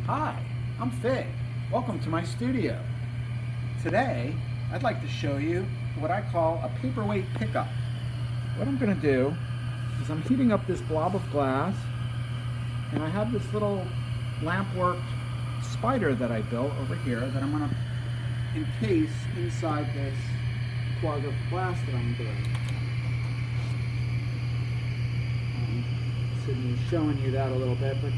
Hi, I'm Fig. Welcome to my studio. Today, I'd like to show you what I call a paperweight pickup. What I'm going to do is I'm heating up this blob of glass, and I have this little lamp-worked spider that I built over here that I'm going to encase inside this plug of glass that I'm doing. Sydney is showing you that a little bit, but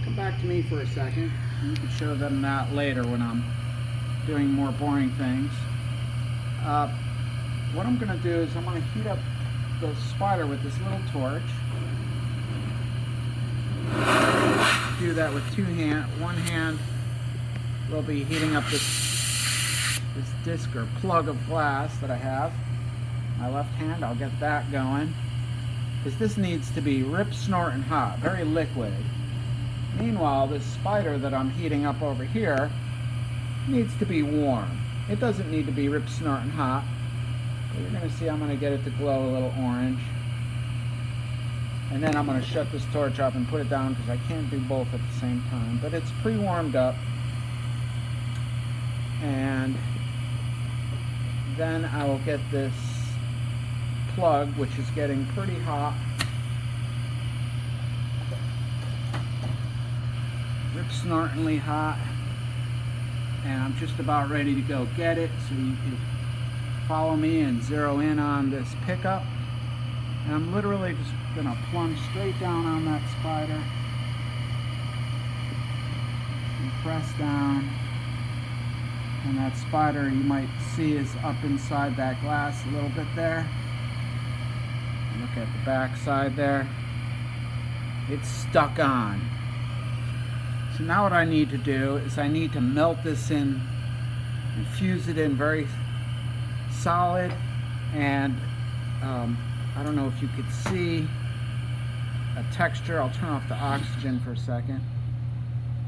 come back to me for a second. You can show them that later when I'm doing more boring things. What I'm going to do is I'm going to heat up the spider with this little torch. Do that with two hands. One hand will be heating up this disc or plug of glass that I have. My left hand, I'll get that going, because this needs to be rip, snorting hot, very liquid. Meanwhile, this spider that I'm heating up over here needs to be warm. It doesn't need to be rip, snorting hot. But you're going to see I'm going to get it to glow a little orange. And then I'm going to shut this torch off and put it down because I can't do both at the same time. But it's pre-warmed up. And then I will get this plug, which is getting pretty hot, rip snortingly hot, and I'm just about ready to go get it, so you can follow me and zero in on this pickup. And I'm literally just gonna plunge straight down on that spider and press down, and that spider, you might see, is up inside that glass a little bit there. Look at the back side there. It's stuck on. So now what I need to do is I need to melt this in, infuse it in very solid, and I don't know if you could see a texture. I'll turn off the oxygen for a second.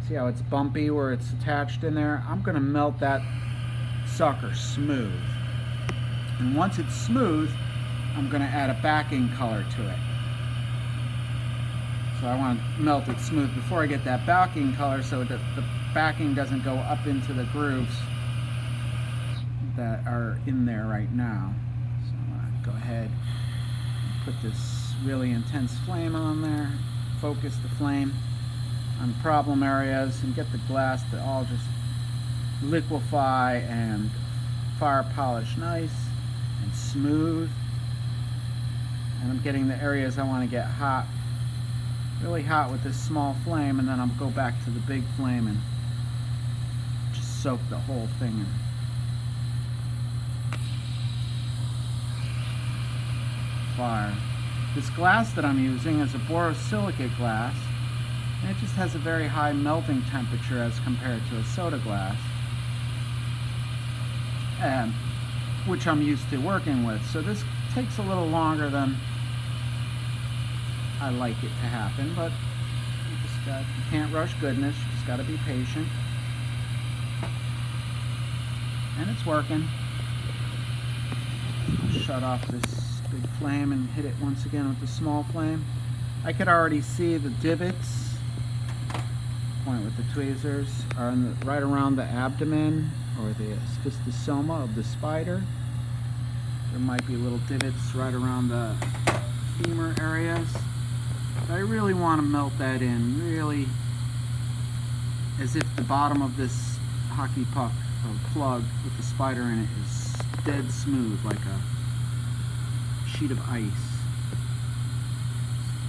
See how it's bumpy where it's attached in there? I'm going to melt that sucker smooth. And once it's smooth, I'm going to add a backing color to it. So I want to melt it smooth before I get that backing color so that the backing doesn't go up into the grooves that are in there right now. So I'm going to go ahead and put this really intense flame on there, focus the flame on problem areas, and get the glass to all just liquefy and fire polish nice and smooth. And I'm getting the areas I want to get hot, really hot with this small flame, and then I'll go back to the big flame and just soak the whole thing in fire. This glass that I'm using is a borosilicate glass, and it just has a very high melting temperature as compared to a soda glass, which I'm used to working with. So this takes a little longer than I like it to happen, but you can't rush goodness. You just got to be patient. And it's working. I'll shut off this big flame and hit it once again with the small flame. I could already see the divots, point with the tweezers, are in the, right around the abdomen or the sphistosoma of the spider. There might be little divots right around the femur areas. But I really want to melt that in, really, as if the bottom of this hockey puck or plug with the spider in it is dead smooth, like a sheet of ice.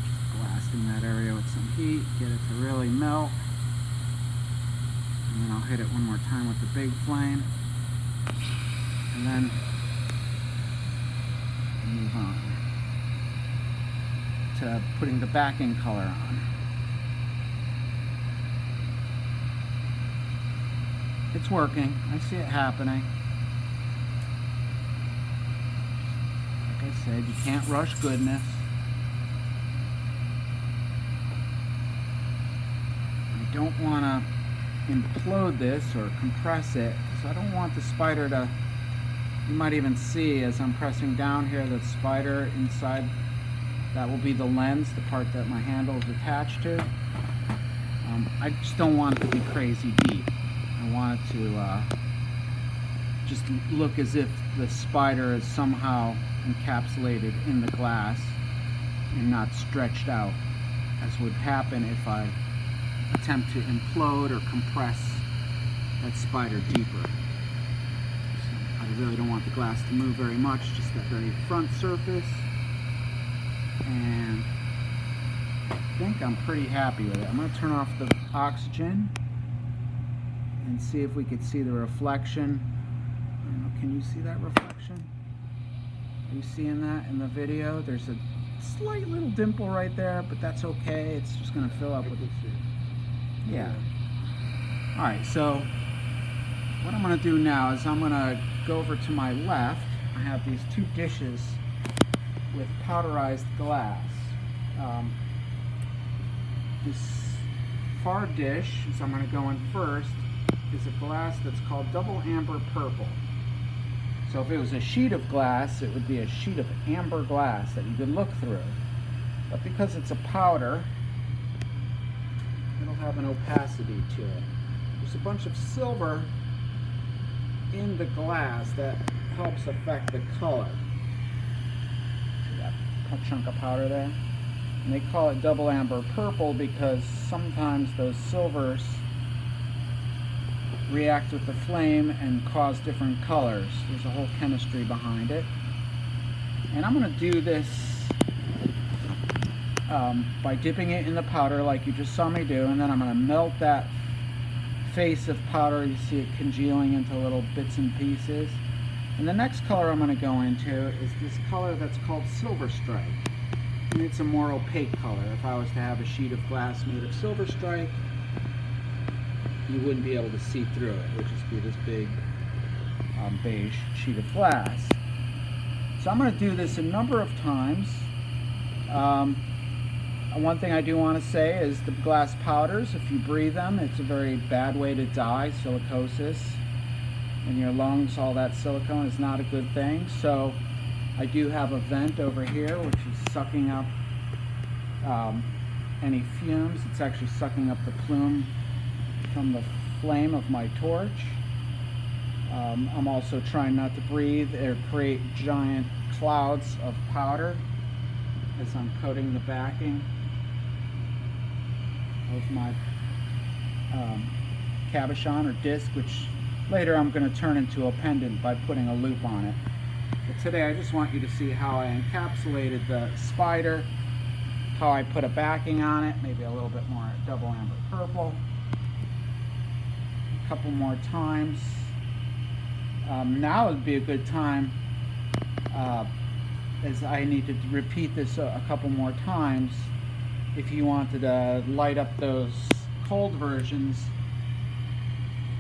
Just blasting that area with some heat, get it to really melt. And then I'll hit it one more time with the big flame. And then move on to putting the backing color on. It's working. I see it happening. Like I said, you can't rush goodness. I don't want to implode this or compress it, because I don't want the spider to, you might even see as I'm pressing down here, the spider inside, that will be the lens, the part that my handle is attached to. I just don't want it to be crazy deep. I want it to just look as if the spider is somehow encapsulated in the glass and not stretched out, as would happen if I attempt to implode or compress that spider deeper. So I really don't want the glass to move very much, just that very front surface. And I think I'm pretty happy with it. I'm going to turn off the oxygen and see if we could see the reflection. I don't know, can you see that reflection? Are you seeing that in the video? There's a slight little dimple right there, but that's okay. It's just going to fill up with it. Yeah. Alright, so what I'm going to do now is I'm going to go over to my left. I have these two dishes with powderized glass. This far dish, so I'm going to go in first, is a glass that's called double amber purple. So if it was a sheet of glass, it would be a sheet of amber glass that you could look through. But because it's a powder, it'll have an opacity to it. There's a bunch of silver in the glass that helps affect the color. See that chunk of powder there? And they call it double amber purple because sometimes those silvers react with the flame and cause different colors. There's a whole chemistry behind it. And I'm going to do this by dipping it in the powder like you just saw me do, and then I'm going to melt that face of powder. You see it congealing into little bits and pieces. And the next color I'm going to go into is this color that's called silver strike. And it's a more opaque color. If I was to have a sheet of glass made of silver strike, you wouldn't be able to see through it. It would just be this big beige sheet of glass. So I'm going to do this a number of times. One thing I do want to say is the glass powders, if you breathe them, it's a very bad way to die. Silicosis in your lungs, all that silicone is not a good thing. So I do have a vent over here which is sucking up any fumes. It's actually sucking up the plume from the flame of my torch. I'm also trying not to breathe or create giant clouds of powder as I'm coating the backing of my cabochon or disc, which later I'm going to turn into a pendant by putting a loop on it. But today I just want you to see how I encapsulated the spider, how I put a backing on it, maybe a little bit more double amber purple. A couple more times. Now would be a good time, as I need to repeat this a couple more times if you wanted to light up those cold versions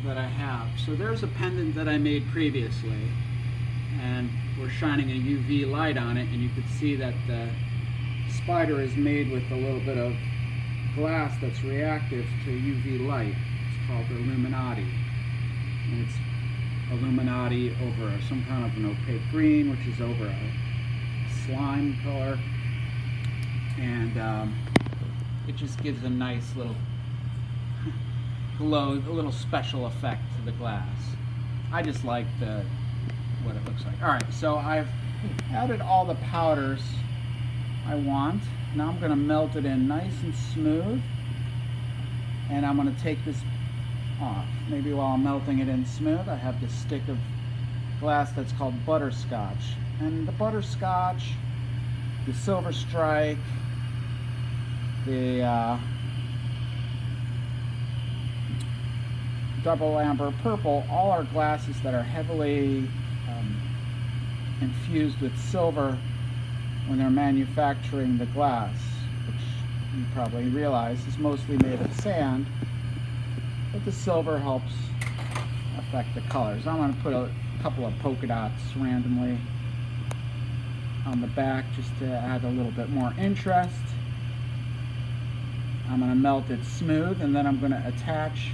that I have. So there's a pendant that I made previously, and we're shining a UV light on it, and you can see that the spider is made with a little bit of glass that's reactive to UV light. It's called Illuminati, and it's Illuminati over some kind of an opaque green, which is over a slime color, and it just gives a nice little glow, a little special effect to the glass. I just like what it looks like. Alright, so I've added all the powders I want. Now I'm going to melt it in nice and smooth, and I'm going to take this off. Maybe while I'm melting it in smooth, I have this stick of glass that's called butterscotch. And the butterscotch, the silver strike, the double amber purple, all are glasses that are heavily infused with silver when they're manufacturing the glass, which you probably realize is mostly made of sand, but the silver helps affect the colors. I'm going to put a couple of polka dots randomly on the back just to add a little bit more interest. I'm going to melt it smooth, and then I'm going to attach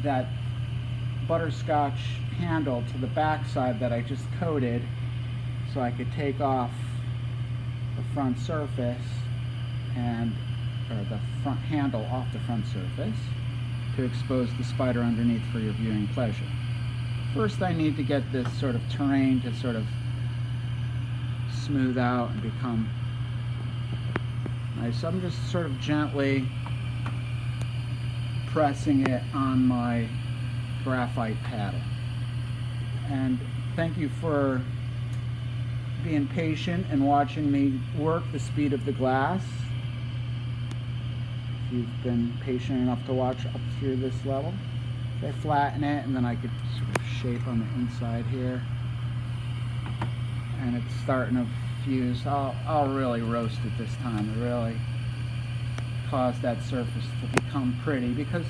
that butterscotch handle to the back side that I just coated, so I could take off the front surface and or the front handle off the front surface to expose the spider underneath for your viewing pleasure. First, I need to get this sort of terrain to sort of smooth out and become nice. So I'm just sort of gently pressing it on my graphite paddle. And thank you for being patient and watching me work the speed of the glass. If you've been patient enough to watch up through this level. So I flatten it, and then I could sort of shape on the inside here. And it's starting to fuse. I'll really roast it this time to really cause that surface to become pretty, because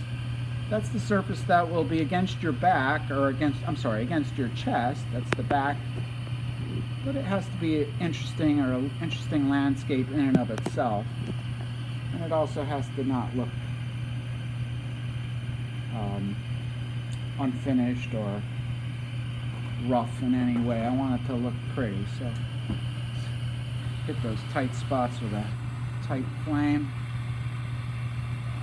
that's the surface that will be against your back, or against your chest. That's the back. But it has to be interesting, or an interesting landscape in and of itself. And it also has to not look unfinished or rough in any way. I want it to look pretty, so hit those tight spots with a tight flame.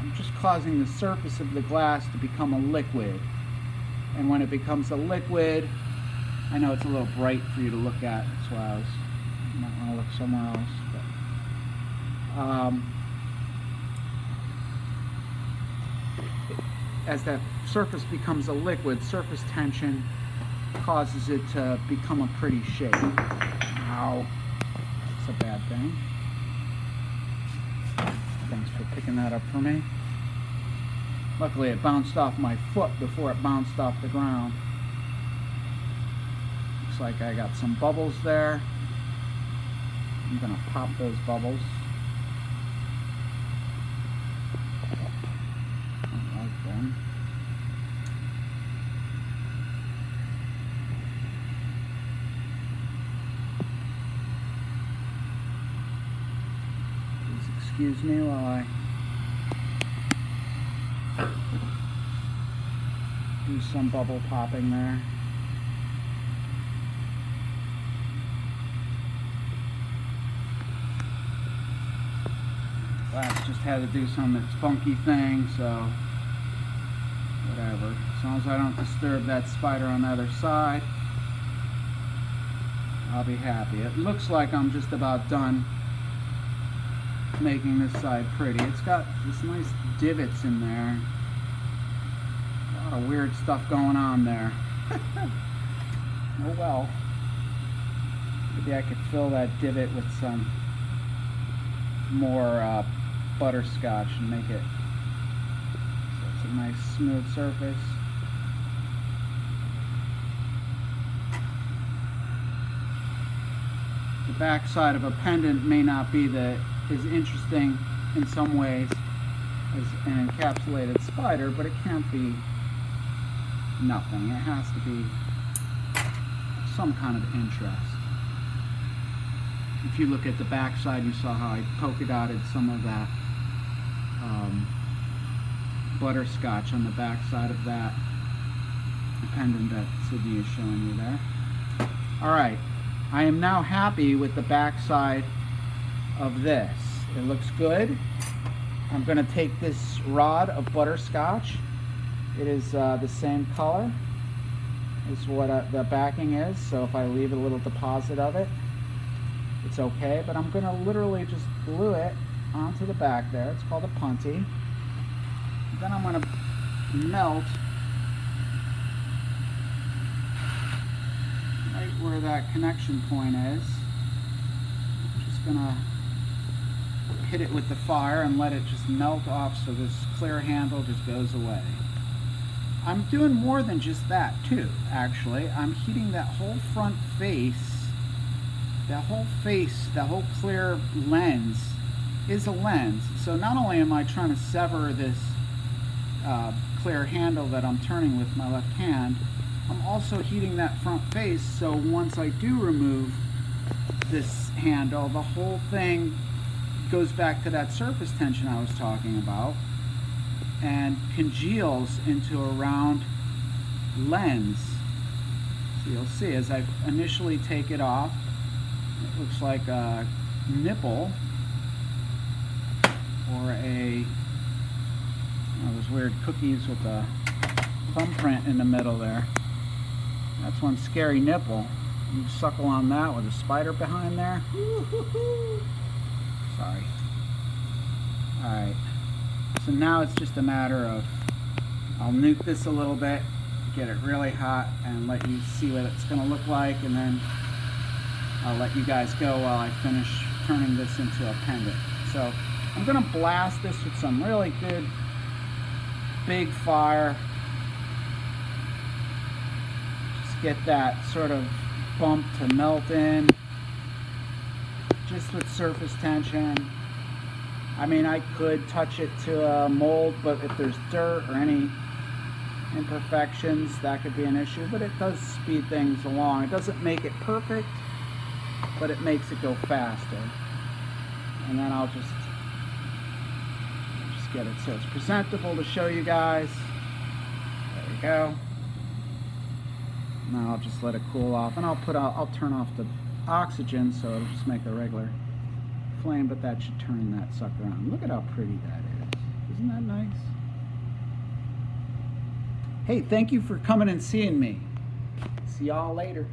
I'm just causing the surface of the glass to become a liquid, and when it becomes a liquid, I know it's a little bright for you to look at, that's why you might want to look somewhere else, but as that surface becomes a liquid, surface tension causes it to become a pretty shape. Ow, that's a bad thing. Thanks for picking that up for me. Luckily it bounced off my foot before it bounced off the ground. Looks like I got some bubbles there. I'm gonna pop those bubbles. I like them. Please excuse me while I do some bubble popping there. Glass just had to do some of its funky thing, so whatever. As long as I don't disturb that spider on the other side, I'll be happy. It looks like I'm just about done making this side pretty. It's got this nice divots in there. A lot of weird stuff going on there. Oh well. Maybe I could fill that divot with some more butterscotch and make it so it's a nice smooth surface. The back side of a pendant may not be as interesting in some ways as an encapsulated spider, but it can't be nothing. It has to be some kind of interest. If you look at the back side, you saw how I polka dotted some of that butterscotch on the back side of that pendant that Sydney is showing you there. Alright, I am now happy with the back side of this. It looks good. I'm going to take this rod of butterscotch. It is the same color as what the backing is, so if I leave a little deposit of it, it's okay, but I'm going to literally just glue it onto the back there. It's called a punty. Then I'm going to melt right where that connection point is. I'm just going to hit it with the fire and let it just melt off so this clear handle just goes away. I'm doing more than just that too, actually. I'm heating that whole front face. That whole clear lens is a lens. So not only am I trying to sever this clear handle that I'm turning with my left hand, I'm also heating that front face, so once I do remove this handle, the whole thing goes back to that surface tension I was talking about and congeals into a round lens. So you'll see as I initially take it off, it looks like a nipple or those weird cookies with the thumbprint in the middle there. That's one scary nipple. You suckle on that with a spider behind there. Sorry. Alright. So now it's just a matter of, I'll nuke this a little bit, get it really hot, and let you see what it's going to look like, and then I'll let you guys go while I finish turning this into a pendant. So I'm going to blast this with some really good big fire. Just get that sort of bump to melt in, just with surface tension. I mean, I could touch it to a mold, but if there's dirt or any imperfections, that could be an issue, but it does speed things along. It doesn't make it perfect, but it makes it go faster. And then I'll just get it so it's presentable to show you guys. There we go. Now I'll just let it cool off, and I'll turn off the oxygen so it'll just make a regular flame, but that should turn that sucker on. Look at how pretty that is. Isn't that nice? Hey, thank you for coming and seeing me. See y'all later.